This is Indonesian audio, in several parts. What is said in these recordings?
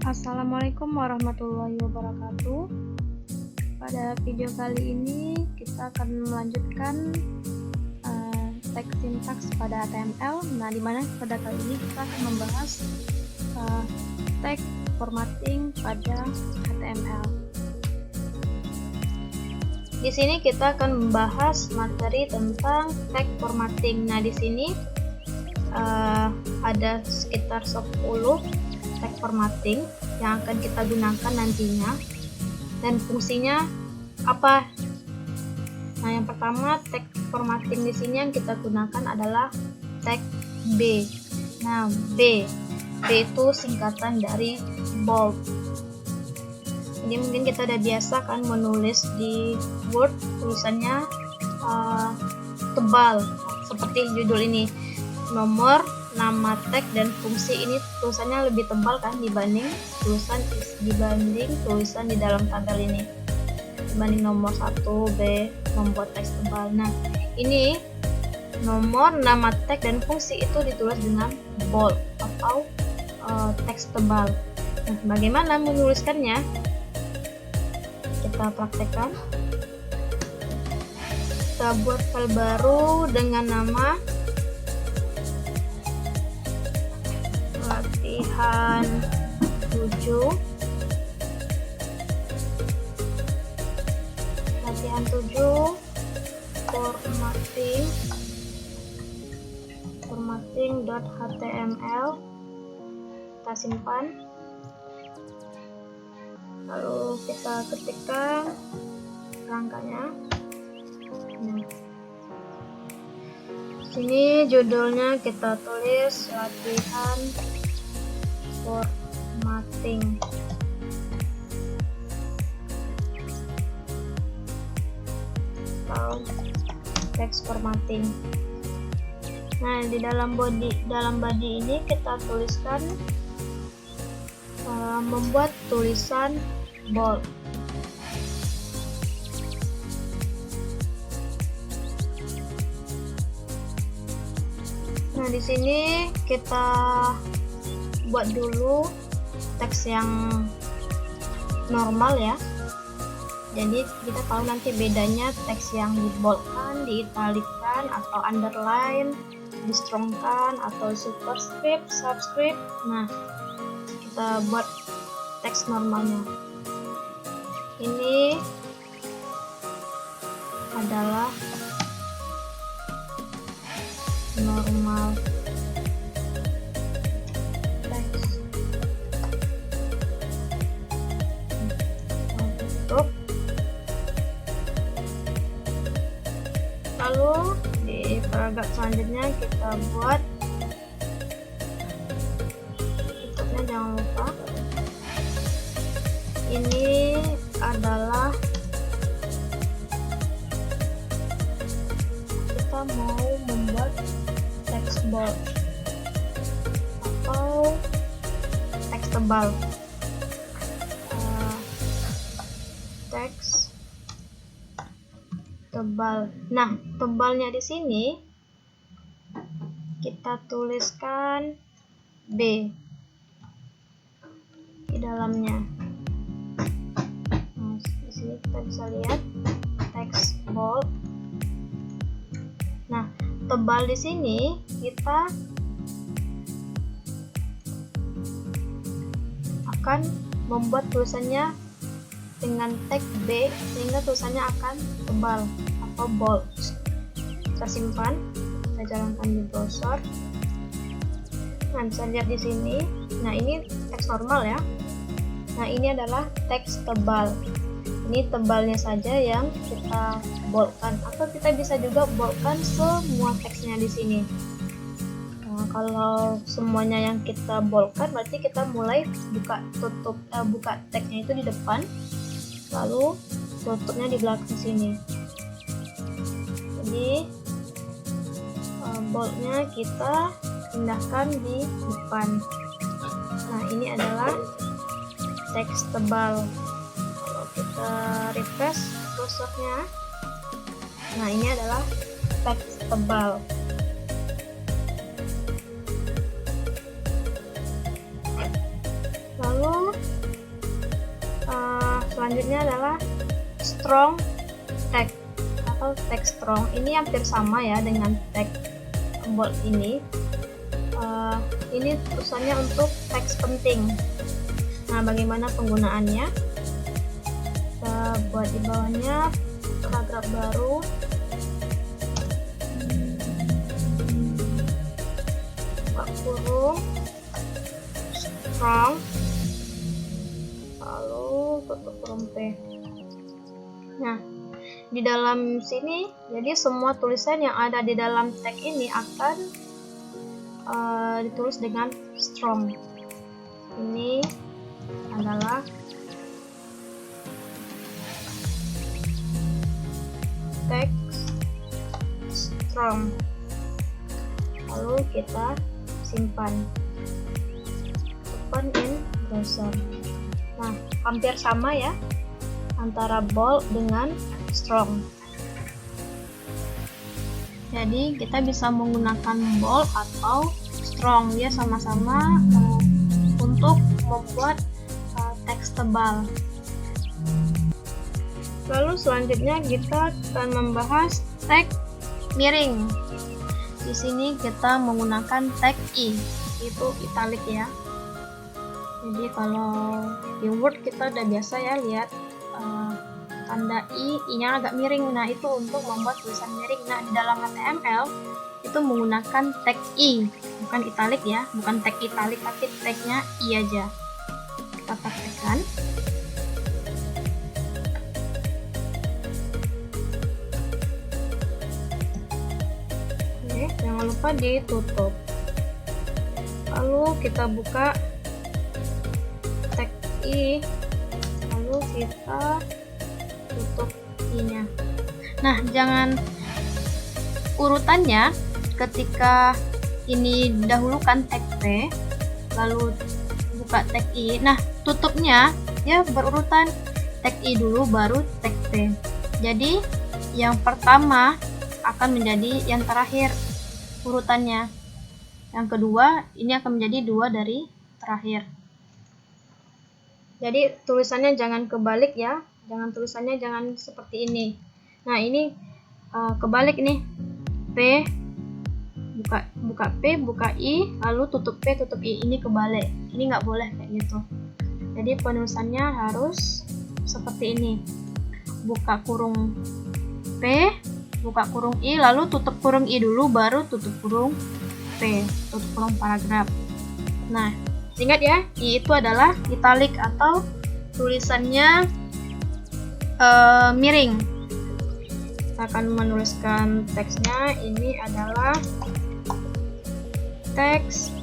Assalamualaikum warahmatullahi wabarakatuh. Pada video kali ini kita akan melanjutkan teks sintaks pada HTML. Nah, dimana pada kali ini kita akan membahas teks formatting pada HTML. Di sini kita akan membahas materi tentang teks formatting. Nah, di sini ada sekitar 10 teks formatting yang akan kita gunakan nantinya, dan fungsinya apa. Nah, yang pertama teks formatting di sini yang kita gunakan adalah teks B. Nah, B itu singkatan dari bold. Jadi mungkin kita udah biasa kan menulis di Word tulisannya tebal seperti judul ini, nomor, nama tag dan fungsi. Ini tulisannya lebih tebal kan dibanding tulisan di dalam tabel ini, dibanding nomor 1 B membuat teks tebal. Nah, ini nomor, nama tag dan fungsi itu ditulis dengan bold atau teks tebal. Nah, bagaimana menuliskannya? Kita praktekkan. Kita buat file baru dengan nama latihan 7 formatting.html. Kita simpan, lalu kita ketikkan rangkanya. Sini judulnya kita tulis latihan formatting. Atau teks formatting. Nah, di dalam body ini kita tuliskan membuat tulisan bold. Nah, di sini kita buat dulu teks yang normal ya. Jadi kita tahu nanti bedanya teks yang diboldkan, diitalikan atau underline, distrongkan atau superscript, subscript. Nah, kita buat teks normalnya. Ini adalah normal teks. Tutup. Lalu di paragraf selanjutnya kita buat tutupnya, jangan lupa. Ini adalah kita mau membuat teks bold atau teks tebal. Teks tebal. Nah, tebalnya di sini kita tuliskan B di dalamnya. Nah, di sini kita bisa lihat teks bold. Nah, tebal di sini kita akan membuat tulisannya dengan teks B sehingga tulisannya akan tebal atau bold. Kita simpan, kita jalankan di browser. Nah, bisa lihat di sini. Nah, ini teks normal ya. Nah, ini adalah teks tebal. Ini tebalnya saja yang kita boldkan, atau kita bisa juga boldkan semua teksnya di sini. Nah, kalau semuanya yang kita boldkan, berarti kita mulai buka teksnya itu di depan, lalu tutupnya di belakang sini. Jadi boldnya kita pindahkan di depan. Nah, ini adalah teks tebal. Kalau kita refresh browsernya, nah ini adalah teks tebal. Lalu selanjutnya adalah strong text atau text strong. Ini hampir sama ya dengan text bold ini. Ini tulisannya untuk teks penting. Nah, bagaimana penggunaannya? Kita buat di bawahnya paragraf baru. Buka kurung strong, lalu tutup kurung P. Nah, di dalam sini, jadi semua tulisan yang ada di dalam tag ini akan ditulis dengan strong. Ini adalah text strong. Lalu kita simpan, open in browser. Nah, hampir sama ya antara bold dengan strong. Jadi kita bisa menggunakan bold atau strong, dia sama-sama untuk membuat teks tebal. Lalu selanjutnya kita akan membahas tag miring. Di sini kita menggunakan tag I, itu italic ya. Jadi kalau di Word kita udah biasa ya lihat tanda I-nya agak miring. Nah, itu untuk membuat tulisan miring. Nah, di dalam HTML itu menggunakan tag I, bukan italic ya, bukan tag italic, tapi tagnya I aja. Kita praktekkan. Oke, jangan lupa ditutup. Lalu kita buka tag I, lalu kita tutup I-nya. Nah, jangan urutannya ketika ini dahulukan tag P, lalu buka tag I. Nah, tutupnya ya berurutan, tag I dulu baru tag P. Jadi yang pertama akan menjadi yang terakhir urutannya. Yang kedua ini akan menjadi dua dari terakhir. Jadi tulisannya jangan kebalik ya. Tulisannya jangan seperti ini. Nah, ini kebalik nih. P, buka P, buka I, lalu tutup P, tutup I. Ini kebalik. Ini nggak boleh kayak gitu. Jadi penulisannya harus seperti ini. Buka kurung P, buka kurung I, lalu tutup kurung I dulu, baru tutup kurung P, tutup kurung paragraf. Nah, ingat ya, I itu adalah italic atau tulisannya miring. Kita akan menuliskan teksnya. Ini adalah teks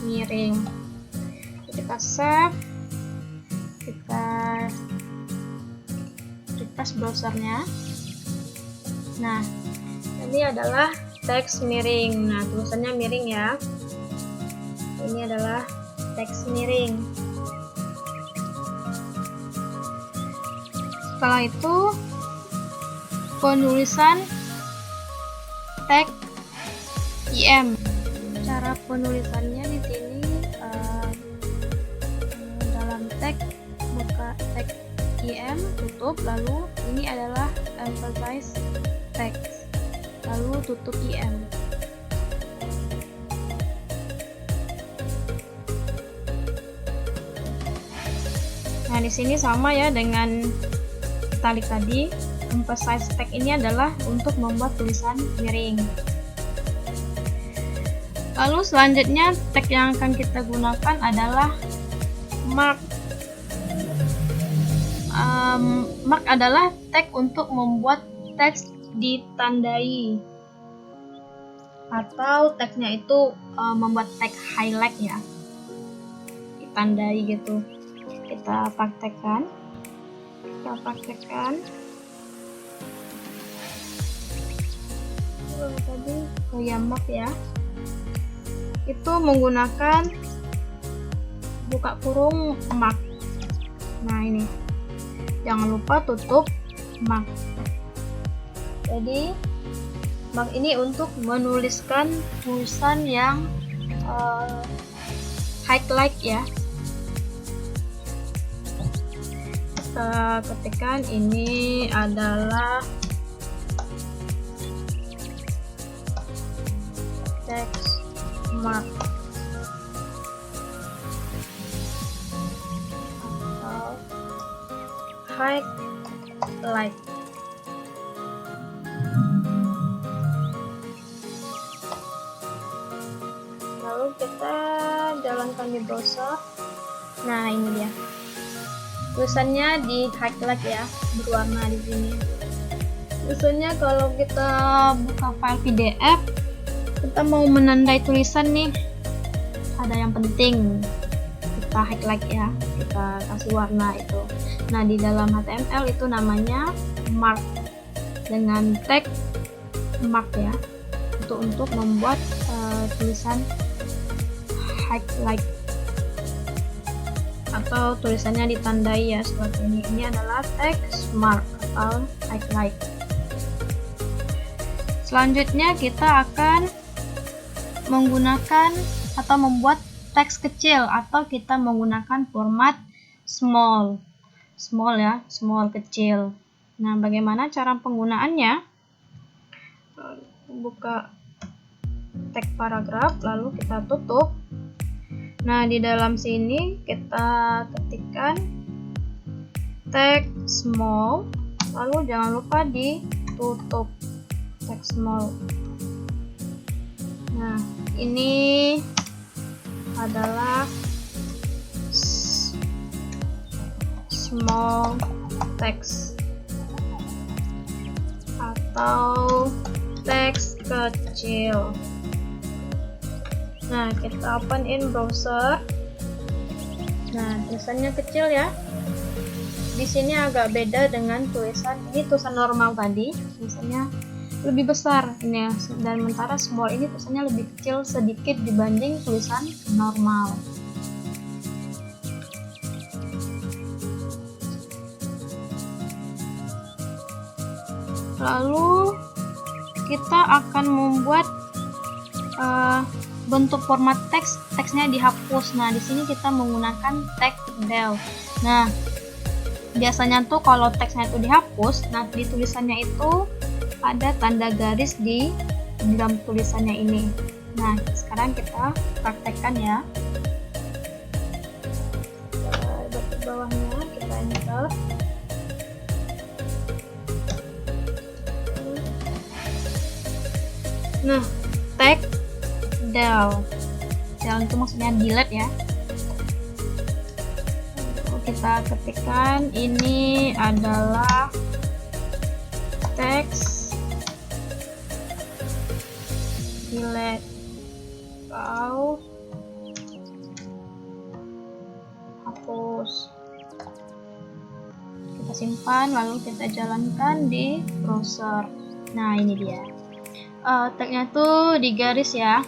miring. Kita save, kita refresh browsernya. Nah, ini adalah teks miring. Nah, tulisannya miring ya. Ini adalah teks miring. Setelah itu penulisan tag IM. Cara penulisannya di sini dalam tag buka tag IM, tutup, lalu ini adalah emphasize text, lalu tutup IM. Nah, di sini sama ya dengan italic tadi. Emphasize text ini adalah untuk membuat tulisan miring. Lalu selanjutnya tag yang akan kita gunakan adalah mark. Mark adalah tag untuk membuat teks ditandai, atau teksnya itu membuat tag highlight ya, ditandai gitu. Kita praktekkan. Tadi mark ya, itu menggunakan buka kurung mark. Nah, ini jangan lupa tutup mark. Jadi mark ini untuk menuliskan tulisan yang highlight ya. Kita ketikkan ini adalah text mark atau highlight. Lalu kita jalankan di browser. Nah, ini dia. Tulisannya di highlight ya, berwarna di sini. Biasanya kalau kita buka file PDF, kita mau menandai tulisan nih, ada yang penting kita highlight ya, kita kasih warna itu. Nah, di dalam HTML itu namanya mark dengan tag mark ya, untuk membuat tulisan highlight atau tulisannya ditandai ya seperti ini. Ini adalah text mark atau highlight. Selanjutnya kita akan menggunakan atau membuat teks kecil, atau kita menggunakan format small ya, small kecil. Nah, bagaimana cara penggunaannya? Buka tag paragraf, lalu kita tutup. Nah, di dalam sini kita ketikkan tag small, lalu jangan lupa ditutup tag small. Nah, ini adalah small text atau teks kecil. Nah, kita open in browser. Nah, tulisannya kecil ya. Di sini agak beda dengan tulisan ini, tulisan normal tadi, tulisannya lebih besar ini ya, dan sementara small ini tulisannya lebih kecil sedikit dibanding tulisan normal. Lalu kita akan membuat bentuk format teksnya dihapus. Nah, di sini kita menggunakan tag del. Nah, biasanya tuh kalau teksnya itu dihapus, nah di tulisannya itu ada tanda garis di dalam tulisannya ini. Nah, sekarang kita praktekkan ya. Di bawahnya kita enter. Nah, tag del itu maksudnya delete ya. Kita ketikkan ini adalah teks delete atau hapus. Kita simpan, lalu kita jalankan di browser. Nah, ini dia. Tagnya tuh digaris ya,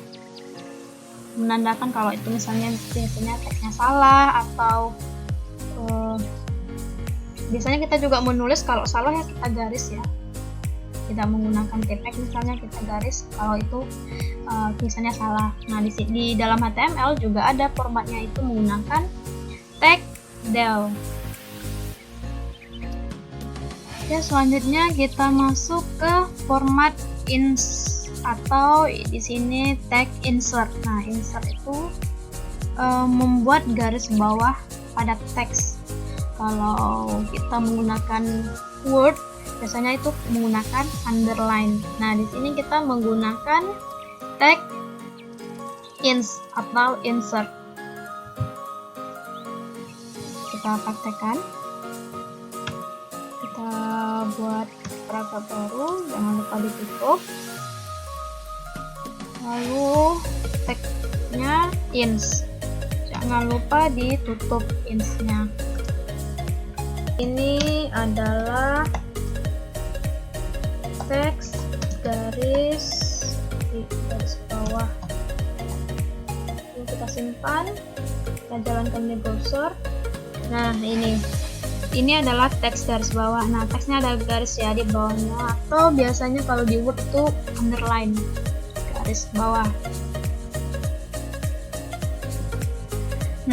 menandakan kalau itu misalnya biasanya teksnya salah, atau biasanya kita juga menulis kalau salah ya kita garis ya, tidak menggunakan tipe misalnya kita garis kalau itu tulisannya salah. Nah, di dalam HTML juga ada formatnya, itu menggunakan tag del. Ya, selanjutnya kita masuk ke format atau di sini tag insert. Nah, insert itu membuat garis bawah pada teks. Kalau kita menggunakan Word, biasanya itu menggunakan underline. Nah, di sini kita menggunakan tag atau insert. Kita praktekkan. Kita buat paragraf baru, jangan lupa ditutup. Lalu tagnya ins, jangan lupa ditutup insnya. Ini adalah teks garis bawah. Ini kita simpan, kita jalankan di browser. Nah, ini adalah teks garis bawah. Nah, teksnya ada garis ya di bawahnya, atau biasanya kalau di Word itu underline, garis bawah.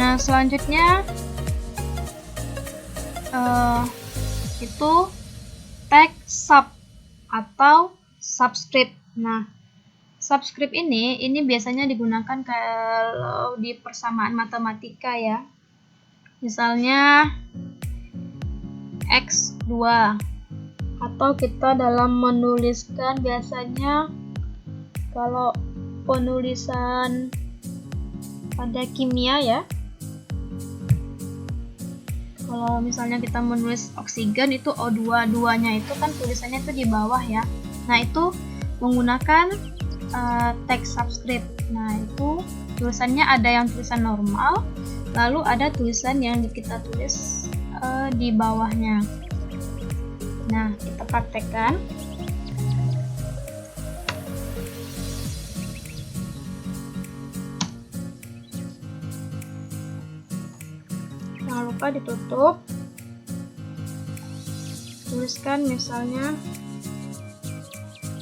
Nah, selanjutnya itu tag sub atau subscript. Nah, subscript ini biasanya digunakan kalau di persamaan matematika ya. Misalnya X2, atau kita dalam menuliskan biasanya kalau penulisan pada kimia ya. Kalau misalnya kita menulis oksigen itu O2, duanya itu kan tulisannya itu di bawah ya. Nah, itu menggunakan tag subscript. Nah, itu tulisannya ada yang tulisan normal, lalu ada tulisan yang kita tulis di bawahnya. Nah, kita praktekkan. Jangan lupa ditutup. Tuliskan misalnya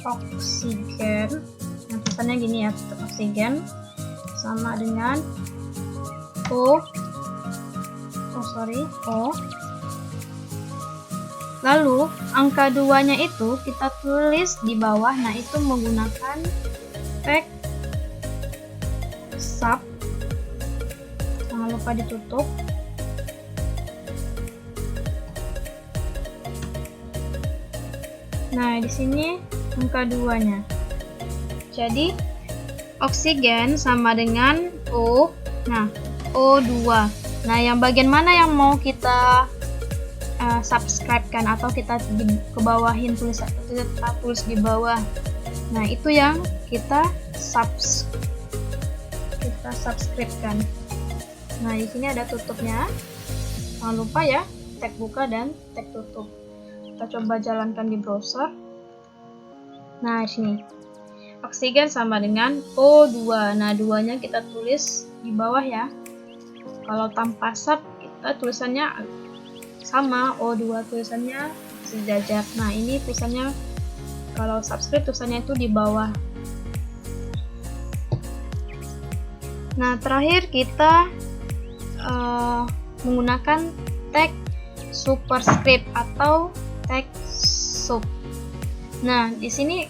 oksigen. Nah, tulisannya gini ya, oksigen sama dengan O. Lalu angka 2-nya itu kita tulis di bawah. Nah, itu menggunakan tag sub. Jangan lupa ditutup. Nah, di sini angka 2-nya. Jadi oksigen sama dengan O. Nah, O2. Nah, yang bagian mana yang mau kita subscribe-kan atau kita kebawahin kita tulis di bawah. Nah, itu yang kita subscribe-kan. Nah, di sini ada tutupnya. Jangan lupa ya, tag buka dan tag tutup. Kita coba jalankan di browser. Nah, sini oksigen sama dengan O2. Nah, 2-nya kita tulis di bawah ya. Kalau tanpa sub, kita tulisannya sama, O2 tulisannya sejajar. Nah, ini tulisannya kalau subscript tulisannya itu di bawah. Nah, terakhir kita menggunakan tag superscript atau tag sub. Nah, di sini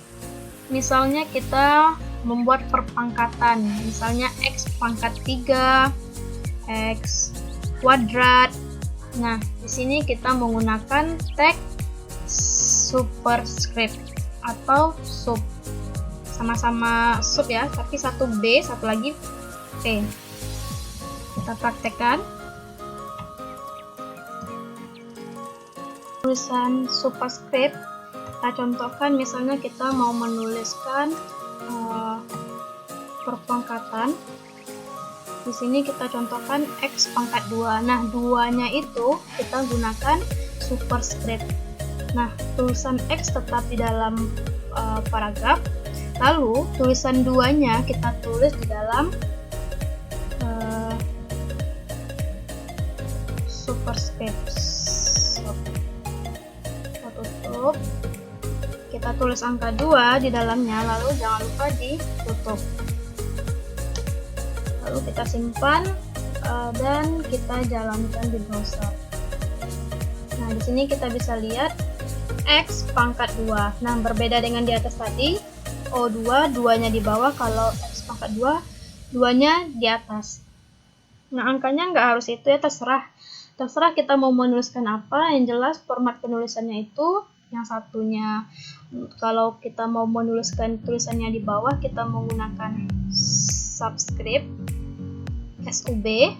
misalnya kita membuat perpangkatan, misalnya X pangkat 3, X kuadrat. Nah, di sini kita menggunakan tag superscript atau sub. Sama-sama sub ya, tapi satu B, satu lagi P. Kita praktekkan. Tulisan superscript kita contohkan, misalnya kita mau menuliskan perpangkatan. Di sini kita contohkan X pangkat 2. Nah, 2-nya itu kita gunakan superscript. Nah, tulisan X tetap di dalam paragraf. Lalu tulisan 2-nya kita tulis di dalam superscript. Kita tutup. Kita tulis angka 2 di dalamnya, lalu jangan lupa ditutup. Lalu kita simpan dan kita jalankan di browser. Nah, di sini kita bisa lihat X pangkat 2. Nah, berbeda dengan di atas tadi, O2, 2-nya di bawah, kalau X pangkat 2, 2-nya di atas. Nah, angkanya nggak harus itu ya, terserah kita mau menuliskan apa. Yang jelas format penulisannya itu yang satunya, kalau kita mau menuliskan tulisannya di bawah, kita menggunakan subscript SUB.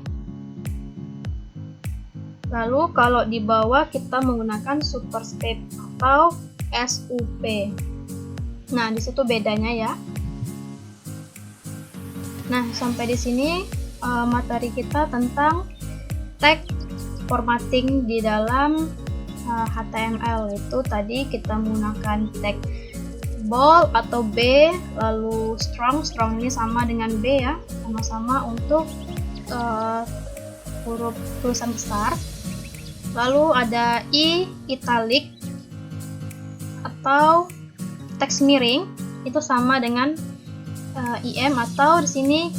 Lalu kalau di bawah kita menggunakan superscript atau SUP. Nah, di situ bedanya ya. Nah, sampai di sini materi kita tentang tag formatting di dalam HTML. Itu tadi kita menggunakan tag bold atau B, lalu strong ini sama dengan B ya, sama-sama untuk huruf tulisan besar. Lalu ada italic atau teks miring, itu sama dengan IM, atau di sini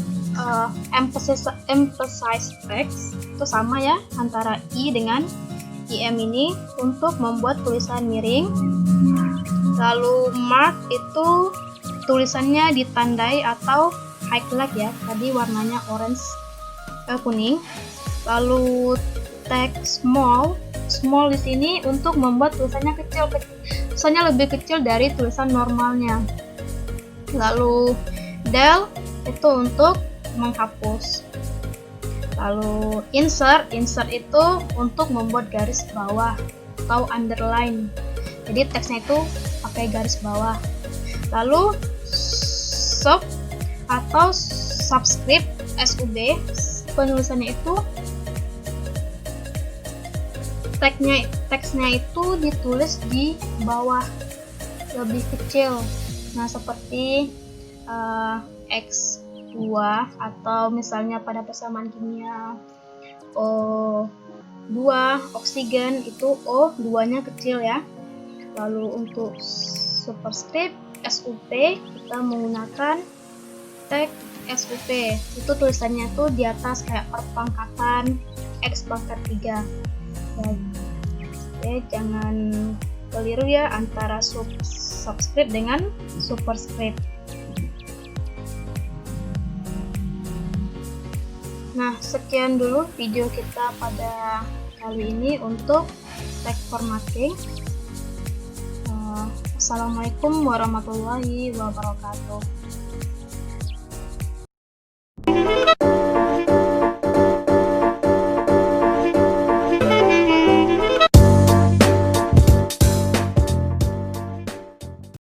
emphasize text itu sama ya antara I dengan IM ini untuk membuat tulisan miring. Lalu mark itu tulisannya ditandai atau highlight ya, tadi warnanya orange kuning. Lalu text small di sini untuk membuat tulisannya kecil, tulisannya lebih kecil dari tulisan normalnya. Lalu del itu untuk menghapus. Lalu insert itu untuk membuat garis bawah atau underline. Jadi teksnya itu pakai garis bawah. Lalu sub atau subscript SUB, penulisannya itu teksnya itu ditulis di bawah lebih kecil. Nah, seperti X2 atau misalnya pada persamaan kimia O2 oksigen itu O2-nya kecil ya. Lalu untuk superscript SUP kita menggunakan teks SUP, itu tulisannya tuh di atas kayak perpangkatan X pangkat 3. Oke, jangan keliru ya antara subscript dengan superscript. Nah, sekian dulu video kita pada kali ini untuk text formatting. Assalamualaikum warahmatullahi wabarakatuh.